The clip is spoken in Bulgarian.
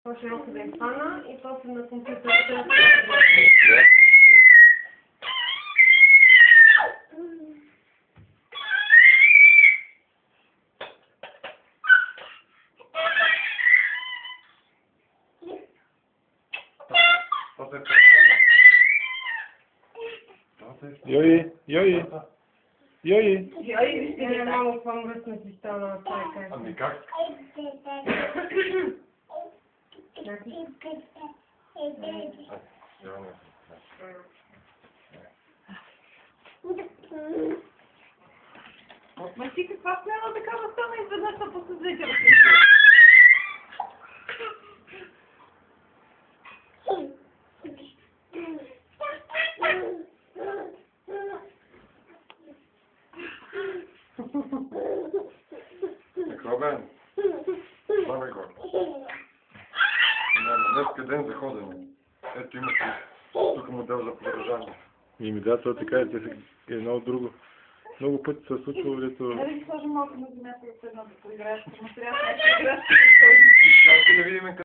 По-широко да изпана и после на компютъра да Йои, Йои, Йои. Йои, вижте малко по-мръсна си стана от това. Ами как? Ма ти каква смяна такава стана изведнъж на посъдителя? Робен, слагай го. Днеска ден за ходене. Ето имаш тук модел за подражание. Ими да, това така е едно друго. Много пъти се случва, дето... Да ви сложим малко на земята и едно да поиграеш, но трябва да играеш. Как да видим